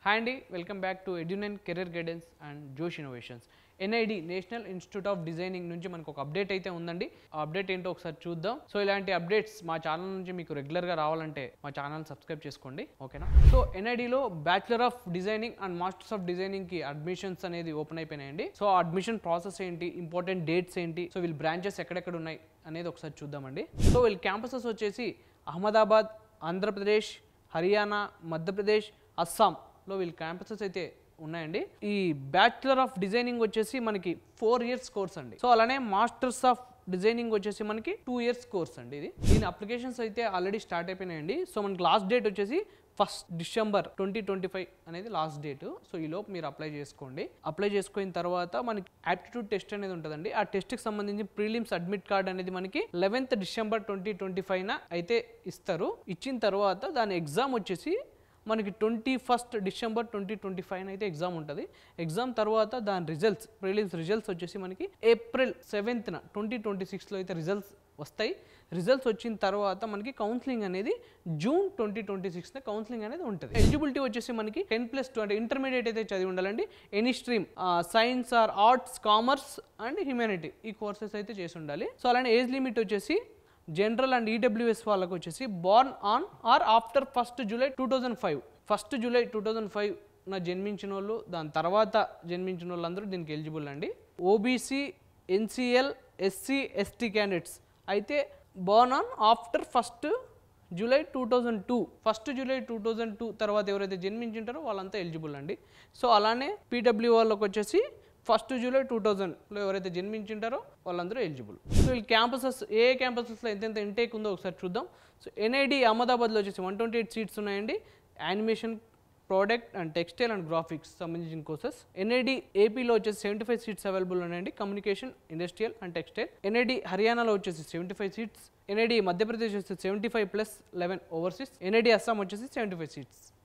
Hi అండి, welcome back to Edunine career guidance and Josh innovations. NID national institute of designing నుంచి మనకు ఒక update అయితే ఉందండి. ఆ అప్డేట్ ఏంటో ఒకసారి చూద్దాం. సో ఇలాంటి అప్డేట్స్ మా ఛానల్ నుంచి మీకు రెగ్యులర్గా రావాలంటే మా ఛానల్ సబ్స్క్రైబ్ చేసుకోండి, ఓకేనా? సో ఎన్ఐడిలో bachelor of designing and masters of డిజైనింగ్కి అడ్మిషన్స్ అనేది ఓపెన్ అయిపోయినాయండి. సో అడ్మిషన్ ప్రాసెస్ ఏంటి, ఇంపార్టెంట్ డేట్స్ ఏంటి, సో వీళ్ళ బ్రాంచెస్ ఎక్కడెక్కడ ఉన్నాయి అనేది ఒకసారి చూద్దామండి. సో వీళ్ళ క్యాంపసెస్ వచ్చేసి అహ్మదాబాద్, ఆంధ్రప్రదేశ్, హర్యానా, మధ్యప్రదేశ్, అస్సాం లో వీళ్ళ క్యాంపసెస్ అయితే ఉన్నాయండి. ఈ బ్యాచులర్ ఆఫ్ డిజైనింగ్ వచ్చేసి మనకి 4 years కోర్స్ అండి. సో అలానే మాస్టర్స్ ఆఫ్ డిజైనింగ్ వచ్చేసి మనకి 2 years కోర్స్ అండి. దీని అప్లికేషన్స్ అయితే ఆల్రెడీ స్టార్ట్ అయిపోయినాయండి. సో మనకి లాస్ట్ డేట్ వచ్చేసి 1st December 2025 అనేది లాస్ట్ డేట్. సో ఈ లోపు మీరు అప్లై చేసుకోండి. అప్లై చేసుకున్న తర్వాత మనకి యాప్టిట్యూడ్ టెస్ట్ అనేది ఉంటుందండి. ఆ టెస్ట్కి సంబంధించి ప్రీలిమ్స్ అడ్మిట్ కార్డ్ అనేది మనకి 11th December 2025 అయితే ఇస్తారు. ఇచ్చిన తర్వాత దాని ఎగ్జామ్ వచ్చేసి మనకి 21st December 2025 అయితే ఎగ్జామ్ ఉంటుంది. ఎగ్జామ్ తర్వాత దాని రిజల్ట్స్, ప్రిలిమ్స్ రిజల్ట్స్ వచ్చేసి మనకి April 7th 2026 అయితే రిజల్ట్స్ వస్తాయి. రిజల్ట్స్ వచ్చిన తర్వాత మనకి కౌన్సిలింగ్ అనేది June 2026 కౌన్సిలింగ్ అనేది ఉంటుంది. ఎలిజిబిలిటీ వచ్చేసి మనకి 10+2 అంటే ఇంటర్మీడియట్ అయితే చదివి ఉండాలండి. Any stream, science or arts, commerce and humanity ఈ కోర్సెస్ అయితే చేసి ఉండాలి. సో అలానే ఏజ్ లిమిట్ వచ్చేసి జనరల్ అండ్ ఈడబ్ల్యూఎస్ వాళ్ళకు వచ్చేసి born on or after 1st July 2005 1st July 2005 జన్మించిన వాళ్ళు, దాని తర్వాత జన్మించిన వాళ్ళందరూ దీనికి ఎలిజిబుల్ అండి. OBC, NCL, SC, ST candidates అయితే born on after 1st July 2002 1st July 2002 తర్వాత ఎవరైతే జన్మించింటారో వాళ్ళంతా ఎలిజిబుల్ అండి. సో అలానే పీడబ్ల్యూ వాళ్ళకి వచ్చేసి 1st July 2000లో ఎవరైతే జన్మించింటారో వాళ్ళందరూ ఎలిజిబుల్. సో వీళ్ళు క్యాంపసెస్, ఏ క్యాంపసెస్లో ఎంతెంత ఇంటేక్ ఉందో ఒకసారి చూద్దాం. సో ఎన్ఐడి అహ్మదాబాద్లో వచ్చేసి 128 సీట్స్ ఉన్నాయండి. Animation, product and textile and graphics సంబంధించిన కోర్సెస్. ఎన్ఐడి ఏపీలో వచ్చేసి 75 సీట్స్ అవైలబుల్ ఉన్నాయండి, communication, industrial and textile. NID హర్యానాలో వచ్చేసి 75 సీట్స్. ఎన్ఐడి మధ్యప్రదేశ్ వచ్చేసి 75+11 ఓవర్సీస్. ఎన్ఐడి అస్సాం వచ్చేసి 75 సీట్స్.